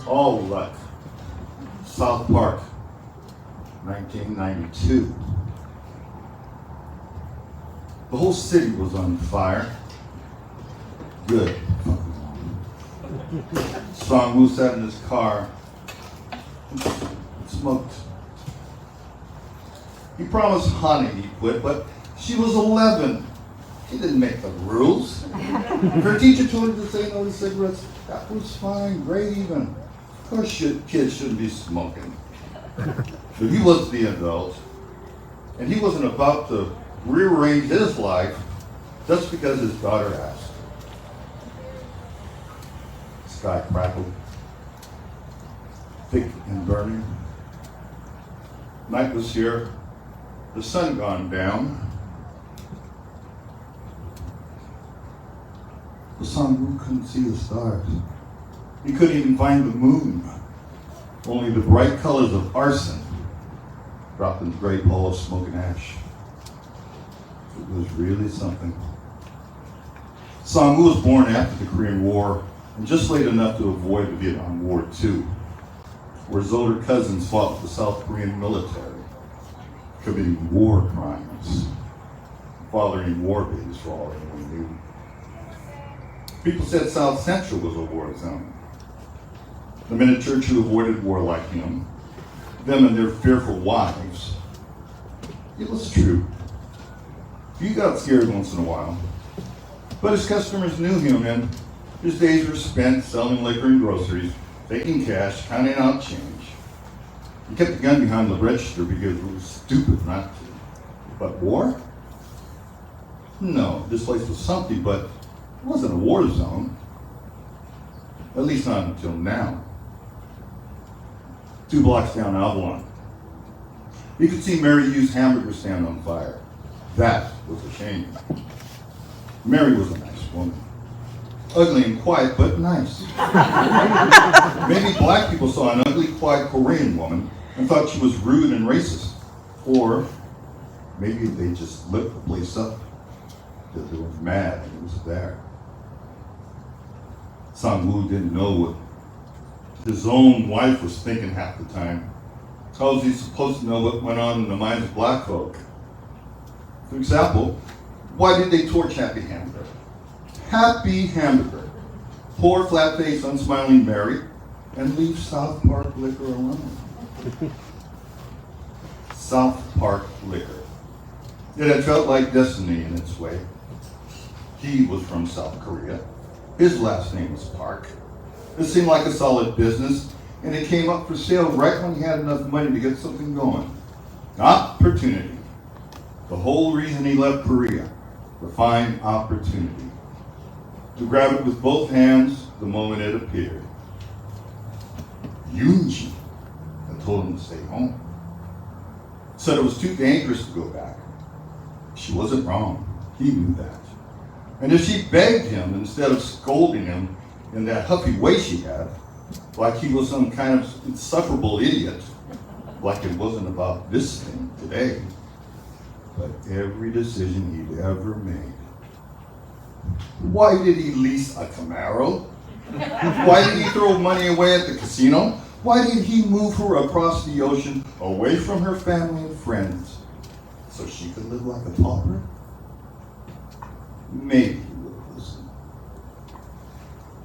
All right. South Park, 1992. The whole city was on fire. Good. Song-woo sat in his car and smoked. He promised Honey he'd quit, but she was 11. She didn't make the rules. Her teacher told her to say no to cigarettes. That was fine, great even. Of course kids shouldn't be smoking. But he was the adult, and he wasn't about to rearrange his life just because his daughter asked. The sky crackled, thick and burning. Night was here, the sun gone down. The sun couldn't see the stars. He couldn't even find the moon. Only the bright colors of arson dropped in the great bowl of smoke and ash. It was really something. Sang-woo was born after the Korean War and just late enough to avoid the Vietnam War too, where his older cousins fought with the South Korean military, committing war crimes, fathering war babies for all anyone knew. People said South Central was a war zone. The men at church who avoided war like him, them and their fearful wives, it was true. He got scared once in a while, but his customers knew him and his days were spent selling liquor and groceries, taking cash, counting out change. He kept the gun behind the register because it was stupid not to. But war? No, this place was something, but it wasn't a war zone. At least not until now. 2 blocks down Avalon, you could see Mary Yu's hamburger stand on fire. That was a shame. Mary was a nice woman. Ugly and quiet, but nice. Maybe black people saw an ugly, quiet Korean woman and thought she was rude and racist. Or maybe they just lit the place up because they were mad and it was there. Sang-woo didn't know what his own wife was thinking half the time. How was he supposed to know what went on in the minds of black folk? For example, why did they torch Happy Hamburger? Happy Hamburger. Poor, flat-faced, unsmiling Mary, and leave South Park Liquor alone. South Park Liquor. It had felt like destiny in its way. He was from South Korea. His last name was Park. It seemed like a solid business, and it came up for sale right when he had enough money to get something going. Opportunity. The whole reason he left Korea. To find opportunity. To grab it with both hands the moment it appeared. Yoonji had told him to stay home. Said it was too dangerous to go back. She wasn't wrong. He knew that. And if she begged him instead of scolding him in that huffy way she had, like he was some kind of insufferable idiot, like it wasn't about this thing today, but every decision he'd ever made. Why did he lease a Camaro? Why did he throw money away at the casino? Why did he move her across the ocean, away from her family and friends, so she could live like a pauper? Maybe he would have listened.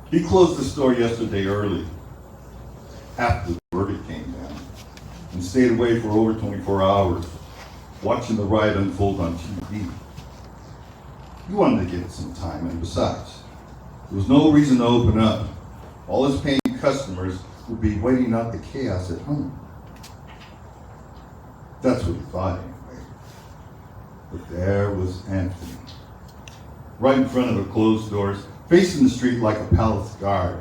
He closed the store yesterday early, after the verdict came down, and stayed away for over 24 hours, watching the riot unfold on TV. He wanted to get some time, and besides, there was no reason to open up. All his paying customers would be waiting out the chaos at home. That's what he thought anyway. But there was Anthony, right in front of the closed doors, facing the street like a palace guard.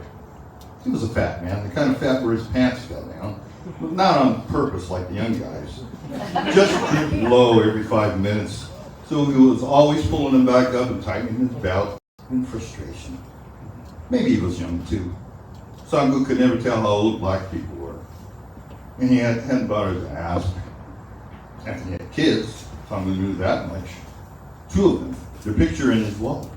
He was a fat man, the kind of fat where his pants fell down, but not on purpose like the young guys. Just drooped low every 5 minutes, so he was always pulling them back up and tightening his belt in frustration. Maybe he was young too. Sang-woo could never tell how old black people were. And he hadn't bothered to ask. Anthony had kids. Sang-woo knew that much. 2 of them. Their picture in his wallet.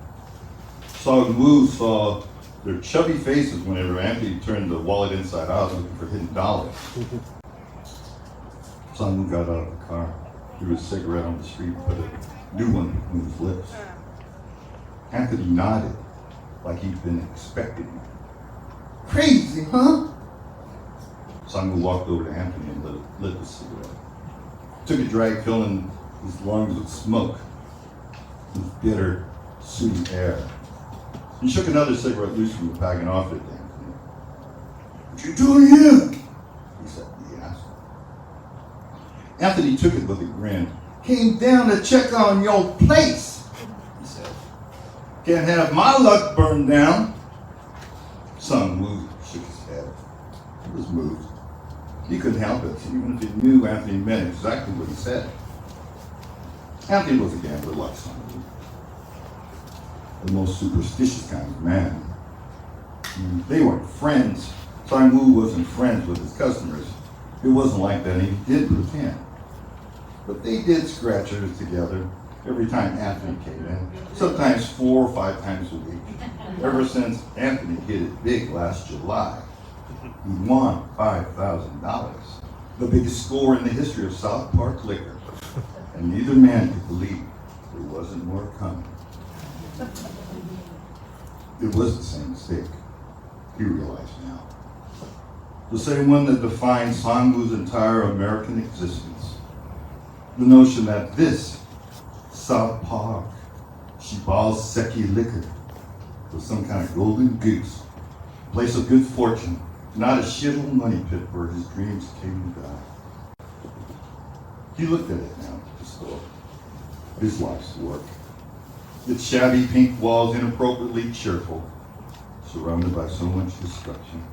Sang-woo saw their chubby faces whenever Anthony turned the wallet inside out looking for hidden dollars. Sang-woo got out of the car, threw a cigarette on the street, put a new one between his lips. Anthony nodded like he'd been expecting it. Crazy, huh? Sang-woo walked over to Anthony and lit the cigarette. Took a drag, filling his lungs with smoke, with bitter, sooty air. He shook another cigarette loose from the pack and offered it to Anthony. What you doing here? He said, yes. Anthony took it with a grin. Came down to check on your place, he said. Can't have my luck burned down. Sang-woo shook his head. He was moved. He couldn't help it, even if he knew Anthony meant exactly what he said. Anthony was a gambler like Sang-woo. The most superstitious kind of man. They weren't friends. Sang-woo wasn't friends with his customers. It wasn't like that, and he did pretend. But they did scratchers together every time Anthony came in, sometimes 4 or 5 times a week. Ever since Anthony hit it big last July, he won $5,000, the biggest score in the history of South Park liquor. And neither man could believe there wasn't more coming. It was the same mistake, he realized now. The same one that defined Sang-woo's entire American existence. The notion that this South Park Shibal-seki liquor was some kind of golden goose, place of good fortune, not a shithole money pit where his dreams came to die. He looked at it now, the store, his life's work. Its shabby pink walls inappropriately cheerful, surrounded by so much destruction.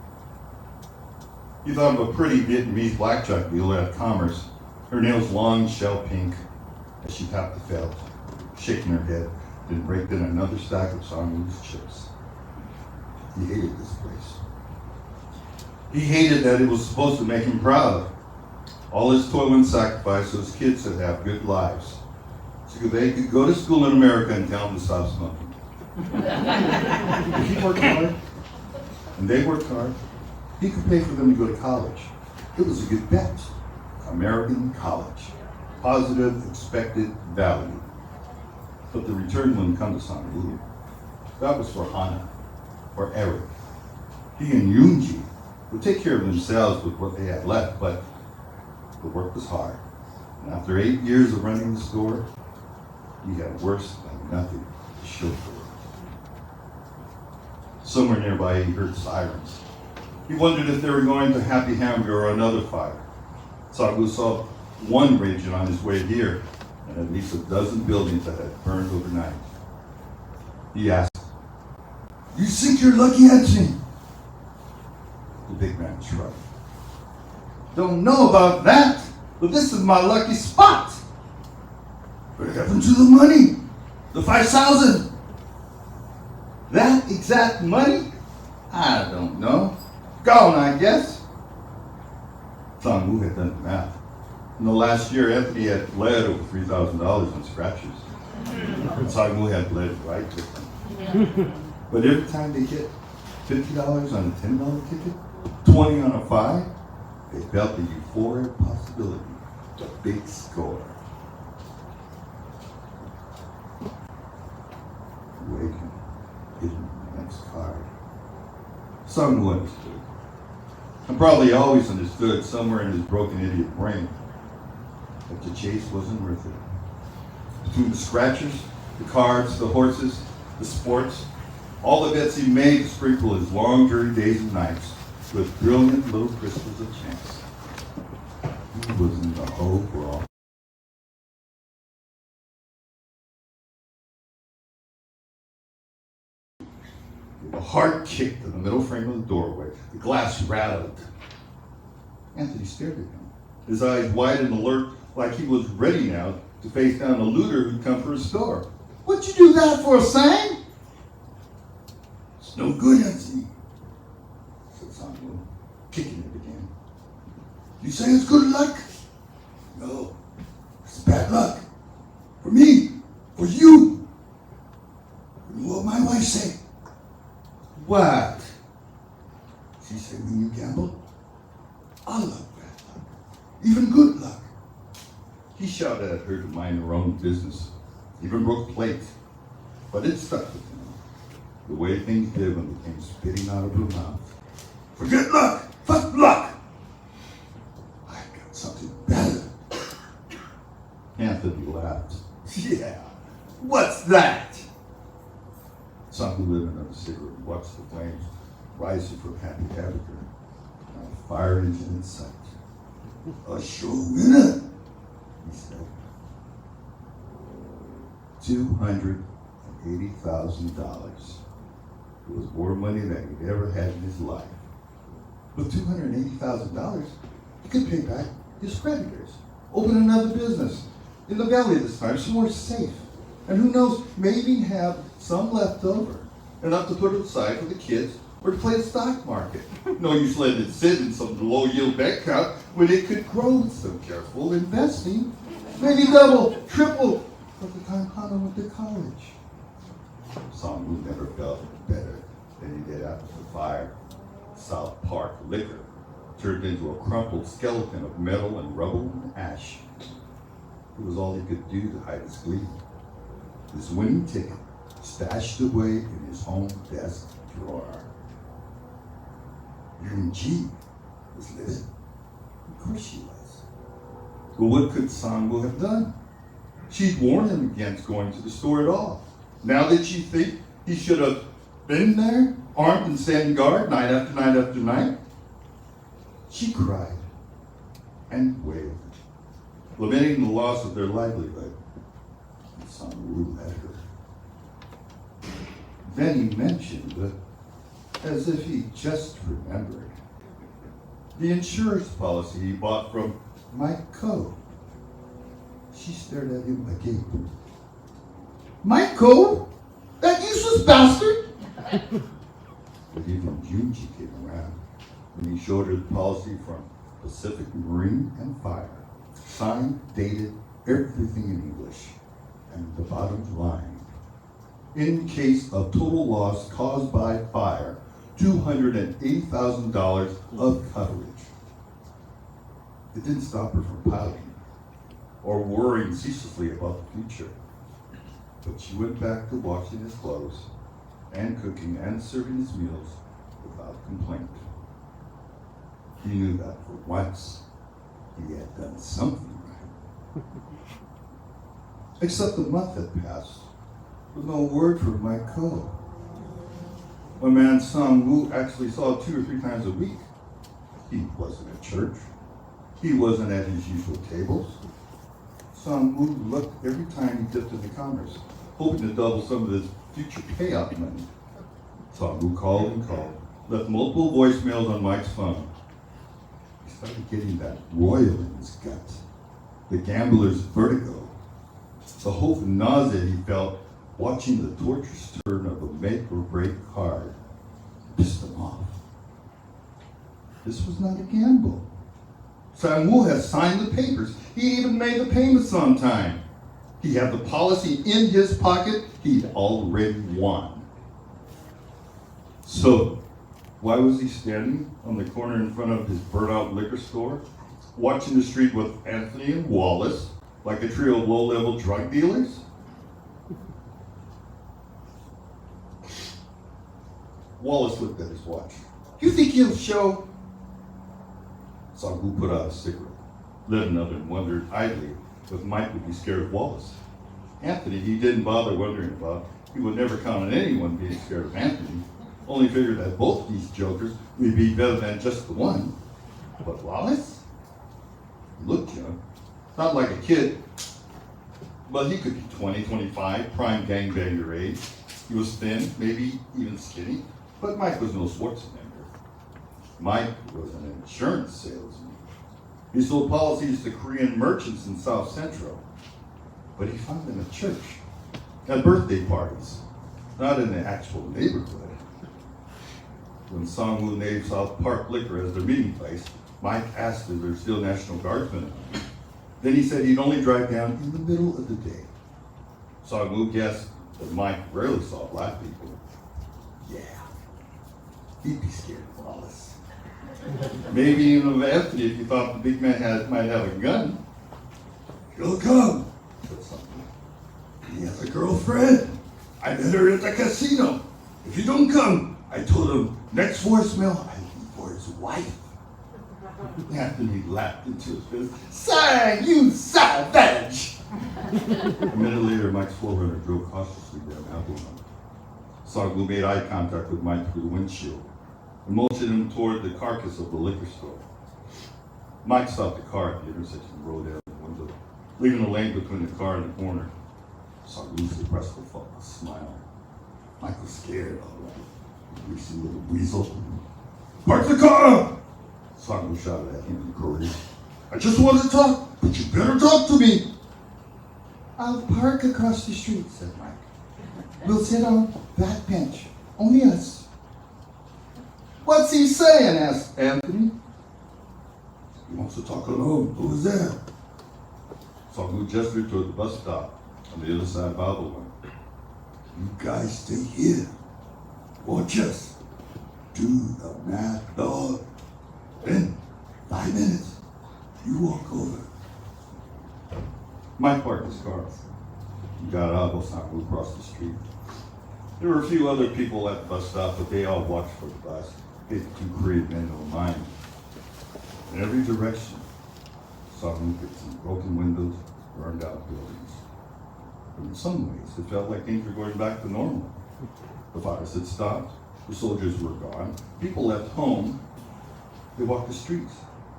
He thought of a pretty Vietnamese blackjack dealer at Commerce, her nails long shell pink, as she tapped the felt, shaking her head, then raked in another stack of Sang-woo's chips. He hated this place. He hated that it was supposed to make him proud. All his toil and sacrifice so his kids could have good lives. So they could go to school in America and tell them to stop smoking. He worked hard. And they worked hard. He could pay for them to go to college. It was a good bet. American college. Positive, expected value. But the return wouldn't come to Sang-woo. That was for Hana, or Eric. He and Yoonji would take care of themselves with what they had left, but the work was hard. And after 8 years of running the store, he had worse than nothing to show for it. Somewhere nearby, he heard sirens. He wondered if they were going to Happy Hamburger or another fire. Sang-woo saw one raging on his way here, and at least a dozen buildings that had burned overnight. He asked, "You think you're lucky, Anthony?" The big man shrugged. "Don't know about that, but this is my lucky spot. What happened to the money? The 5,000? That exact money? I don't know. Gone, I guess." Sang-woo had done the math. In the last year, Anthony had bled over $3,000 in scratches. And Sang-woo had bled right with them. But every time they hit $50 on a $10 ticket, 20 on a 5, they felt the euphoric possibility, the big score. Waiting, hitting the next card. Sang-woo understood. And probably always understood somewhere in his broken idiot brain that the chase wasn't worth it. Between the scratchers, the cards, the horses, the sports, all the bets he made to sprinkle his long, dirty days and nights with brilliant little crystals of chance. He was in the overall. With a hard kick to the middle frame of the doorway, the glass rattled. Anthony stared at him, his eyes wide and alert, like he was ready now to face down a looter who'd come for his store. "What'd you do that for, Sang?" "It's no good, Anthony," said Sang-woo, kicking it again. "You say it's good luck?" "No, it's bad luck. For me, for you. You know what my wife said? What? She said, when you gamble, I love bad luck, even good luck. He shouted at her to mind her own business, even broke plates, but it stuck with him. The way things did when they came spitting out of her mouth. Forget luck! Fuck luck! I've got something better. Anthony laughed. Yeah, what's that? Some lit another cigarette and watched the flames rising from Happy Abigail. A fire engine in sight. A sure winner, he said. $280,000. It was more money than he'd ever had in his life. With $280,000, he could pay back his creditors, open another business in the valley this time, somewhere safe. And who knows, maybe have some left over, enough to put aside for the kids or to play the stock market. No use letting it sit in some low-yield bank account when it could grow with some careful investing. Maybe double, triple, by the time Hana went to college. Song never felt better than he did after the fire. South Park liquor turned into a crumpled skeleton of metal and rubble and ash. It was all he could do to hide his glee. His winning ticket stashed away in his home desk drawer. Yoon-ji was livid. Of course she was. But what could Sang-woo have done? She'd warned him against going to the store at all. Now did she think he should have been there, armed and standing guard, night after night after night? She cried and wailed, lamenting the loss of their livelihood. And Sang-woo let her. Then he mentioned, as if he just remembered, the insurance policy he bought from Mike Coe. She stared at him agape. Mike Coe? That useless bastard? But even Junji came around when he showed her the policy from Pacific Marine and Fire. Signed, dated, everything in English. And the bottom line. In case of total loss caused by fire, $280,000 of coverage. It didn't stop her from pouting or worrying ceaselessly about the future. But she went back to washing his clothes and cooking and serving his meals without complaint. He knew that for once he had done something right. Except the month had passed with no word from Mike Coe. A man Sang-woo actually saw 2 or 3 times a week. He wasn't at church. He wasn't at his usual tables. Sang-woo looked every time he dipped into commerce, hoping to double some of his future payout money. Sang-woo called and called, left multiple voicemails on Mike's phone. He started getting that royal in his gut, the gambler's vertigo, the hope and nausea he felt watching the torturous turn of a make-or-break card pissed him off. This was not a gamble. Sang-woo had signed the papers. He even made the payments on time. He had the policy in his pocket. He'd already won. So, why was he standing on the corner in front of his burnt-out liquor store, watching the street with Anthony and Wallace like a trio of low-level drug dealers? Wallace looked at his watch. You think he'll show? Sang-woo put out a cigarette, lit another, and wondered idly if Mike would be scared of Wallace. Anthony, he didn't bother wondering about. He would never count on anyone being scared of Anthony, only figured that both these jokers would be better than just the one. But Wallace? He looked young, not like a kid, but he could be 20, 25, prime gangbanger age. He was thin, maybe even skinny, but Mike was no Schwarzenegger. Mike was an insurance salesman. He sold policies to Korean merchants in South Central, but he found them at church, at birthday parties, not in the actual neighborhood. When Sang-woo named South Park Liquor as their meeting place, Mike asked if there were still National Guardsmen. Then he said he'd only drive down in the middle of the day. Sang-woo guessed that Mike rarely saw black people. Yeah, He'd be scared of Wallace. Maybe even of Anthony if you thought the big man might have a gun. He'll come, said something. He has a girlfriend. I met her at the casino. If you don't come, I told him, next voicemail, I leave for his wife. Anthony laughed into his face. Say, you savage! A minute later, Mike's forerunner drove cautiously down Appleton. Soglu made eye contact with Mike through the windshield and motioned him toward the carcass of the liquor store. Mike stopped the car at the intersection and rolled down the window, leaving a lane between the car and the corner. Soglu suppressed a smile. Mike was scared, all right. Greasy little weasel. Park the car! Soglu shouted at him in the corridor. I just want to talk, but you better talk to me. I'll park across the street, said Mike. We'll sit on that bench. Only us. What's he saying? Asked Anthony. He wants to talk alone. Who's there? Soglu gestured toward the bus stop on the other side of Babylon. You guys stay here. Watch us. Do the mad dog. Then, 5 minutes, you walk over. Mike parked his car. He got out of Soglu across the street. There were a few other people at the bus stop, but they all watched for the bus. They had 2 Korean men in mind. In every direction, Soglu could see broken windows, burned out buildings. But in some ways, it felt like things were going back to normal. The fires had stopped. The soldiers were gone. People left home. They walked the streets.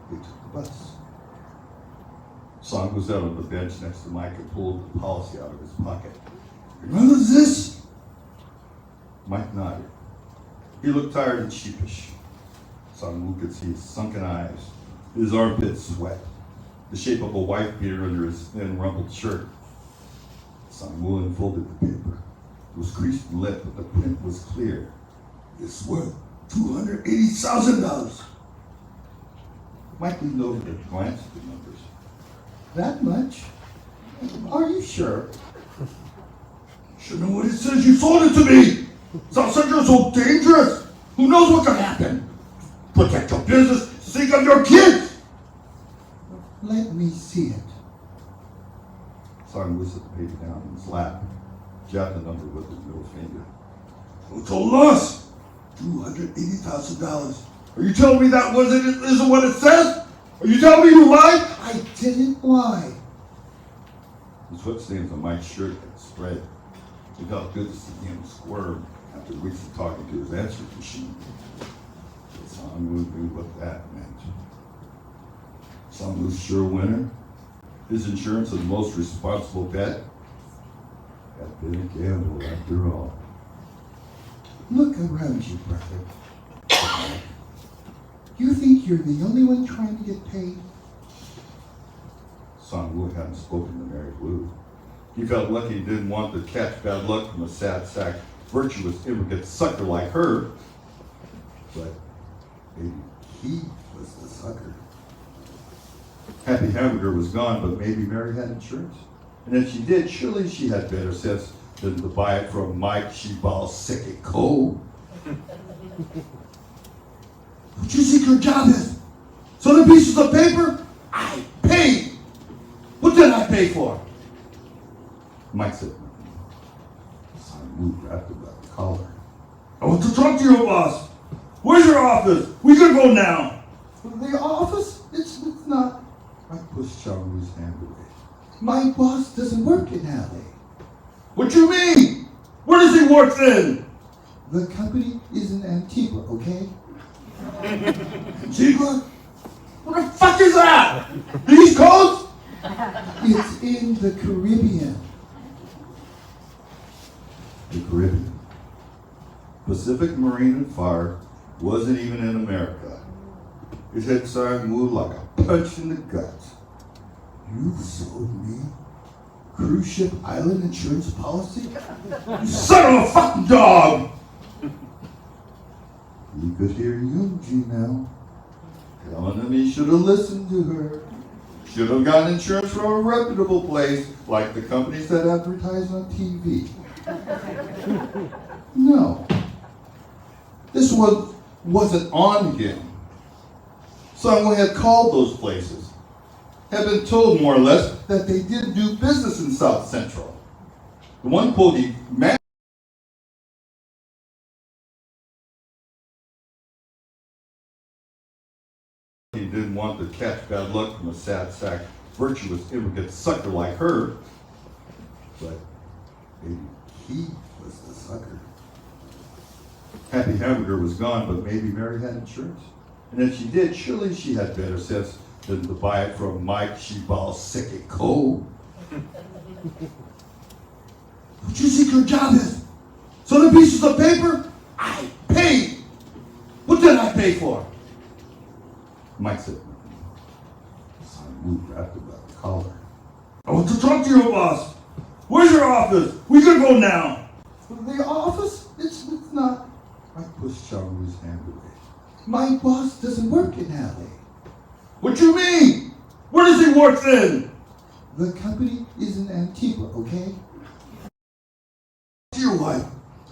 They took the bus. Song was out on the bench next to Mike and pulled the policy out of his pocket. Remember this? Mike nodded. He looked tired and sheepish. Song could see his sunken eyes, his armpits sweat, the shape of a wife beater under his thin, rumpled shirt. Song unfolded the paper. It was creased and lit, but the print was clear. It's worth $280,000. Mike leaned over and glanced at the numbers. That much? Are you sure? Should know what it says. You sold it to me. South Central is so dangerous. Who knows what could happen? Protect your business. Think of your kids. Let me see it. Song set the paper down in his lap, jabbed the number with his middle finger. Who told us? $280,000. Are you telling me that isn't what it says? Are you telling me you lied? I didn't lie. The sweat stains on Mike's shirt had spread. It felt good to see him squirm after weeks of talking to his answering machine. But Song knew what that meant. Song was sure winner. His insurance and most responsible bet had been a gamble after all. Look around you, brother. You think you're the only one trying to get paid? Song Woo hadn't spoken to Mary Blue. He felt lucky he didn't want to catch bad luck from a sad sack, virtuous immigrant sucker like her. But maybe he was the sucker. Happy Hamburger was gone, but maybe Mary had insurance. And if she did, surely she had better sense than to buy it from Mike Shebal Sick Cole. What you think your job is? Selling pieces of paper? I paid. What did I pay for? Mike said nothing. Simon Wu grabbed him by the collar. I want to talk to your boss. Where's your office? We can go now. The office? It's not. Mike pushed Chang Wu's hand away. My boss doesn't work in LA. What you mean? Where does he work then? The company is in Antigua, okay? Antigua? What the fuck is that? The East Coast? It's in the Caribbean. The Caribbean. Pacific Marine and Fire wasn't even in America. It hit Simon Wu like a punch in the gut. You sold me cruise ship island insurance policy? You son of a fucking dog! You could hear Yoonji now, telling him he should have listened to her. Should have gotten insurance from a reputable place like the companies that advertise on TV. No. This was wasn't on him. Someone had called those places, had been told more or less that they didn't do business in South Central. The one quote he didn't want to catch bad luck from a sad sack, virtuous immigrant sucker like her, but maybe he was the sucker. Happy Hamburger was gone, but maybe Mary had insurance. And if she did, surely she had better sense than to buy it from Mike Shibal Co. What you think your job is? So the pieces of paper? I paid. What did I pay for? Mike said nothing. Simon moved wrapped about the collar. I want to talk to your boss. Where's your office? We can go now. The office? It's not. Mike pushed Charlie's hand away. My boss doesn't work in LA. What you mean? Where does he work then? The company is in Antigua, okay? To your wife.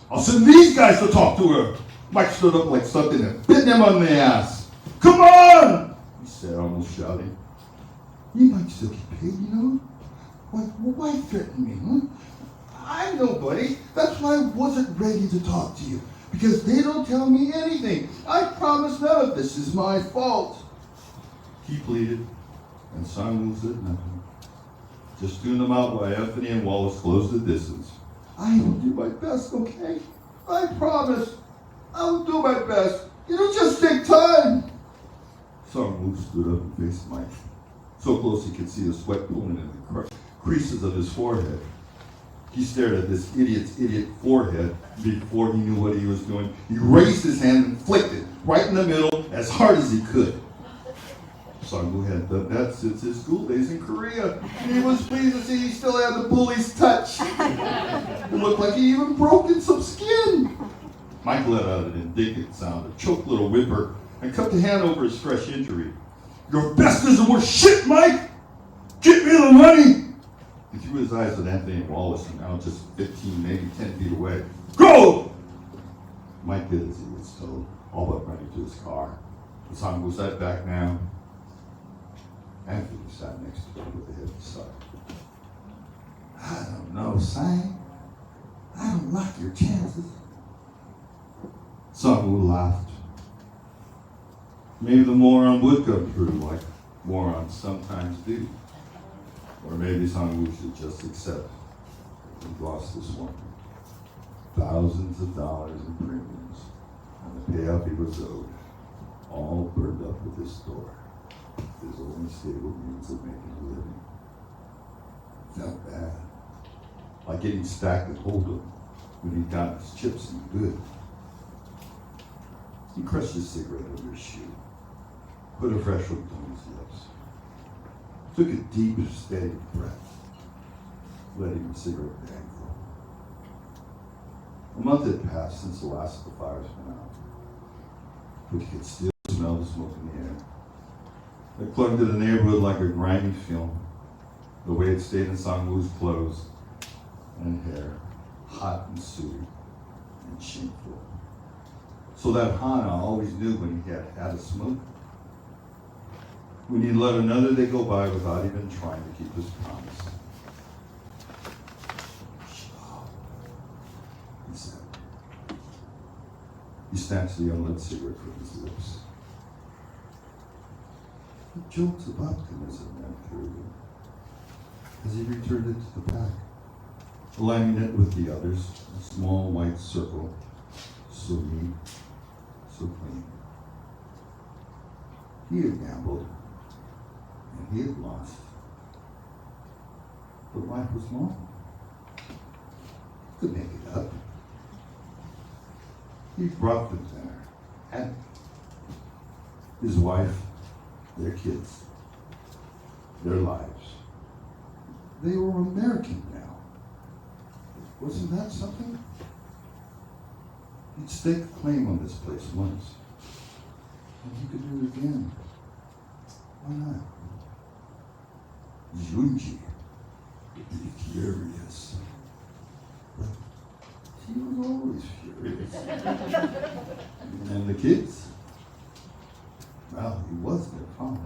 I'll send these guys to talk to her. Mike stood up like something and bit him on the ass. Come on! He said, almost shouting. You might still get paid, you know? Why threaten me, huh? I'm nobody. That's why I wasn't ready to talk to you. Because they don't tell me anything. I promise none of this is my fault. He pleaded, and Simon said nothing. Just tune them out while Anthony and Wallace closed the distance. I will do my best, okay? I promise. I will do my best. It'll just take time. Simon stood up and faced Mike, so close he could see the sweat pooling in the creases of his forehead. He stared at this idiot's idiot forehead. Before he knew what he was doing, he raised his hand and flicked it right in the middle as hard as he could. Sangwoo had done that since his school days in Korea. He was pleased to see he still had the bully's touch. It looked like he even broke in some skin. Mike let out an indignant sound, a choked little whimper, and cupped a hand over his fresh injury. Your best isn't worth shit, Mike! Get me the money! He threw his eyes at Anthony and Wallace, and now just 15, maybe 10 feet away. Go! Mike did as he was told, all but running to his car. The sun was set back now. Anthony sat next to him with a heavy sigh. I don't know, Simon. I don't like your chances. Sangwoo laughed. Maybe the moron would come through like morons sometimes do. Or maybe Sangwoo should just accept he lost this one. Thousands of dollars in premiums and the payout he was owed, all burned up with his store, his only stable means of making a living. Felt bad, like getting stacked at Hold'em when he'd gotten his chips in good. He crushed his cigarette under his shoe, put a fresh one on his lips, took a deep, steady breath, letting the cigarette dangle. A month had passed since the last of the fires went out, but he could still smell the smoke in the air. It clung to the neighborhood like a grimy film, the way it stayed in Sangwoo's clothes and hair, hot and sooty and shameful. So that Hana always knew when he had had a smoke. When he'd let another day go by without even trying to keep his promise. He said. He snatched the unlit cigarette from his lips. The joke's about him as it ran through him, as he returned it to the pack, aligning it with the others, a small white circle, so neat, so clean. He had gambled, and he had lost, but life was long. He could make it up. He brought them there, hadn't he? His wife, their kids, their lives. They were American now. Wasn't that something? He'd staked a claim on this place once, and he could do it again. Why not? Junji would be furious. But he was all always furious. And the kids? Well, he was their father.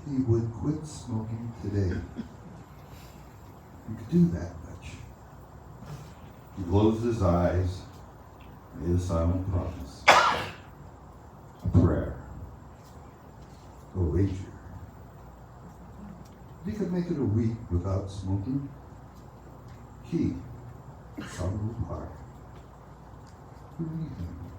He would quit smoking today. He could do that much. He closed his eyes, made a silent promise. A prayer. A wager. If he could make it a week without smoking, he, Solomon Park, do anything.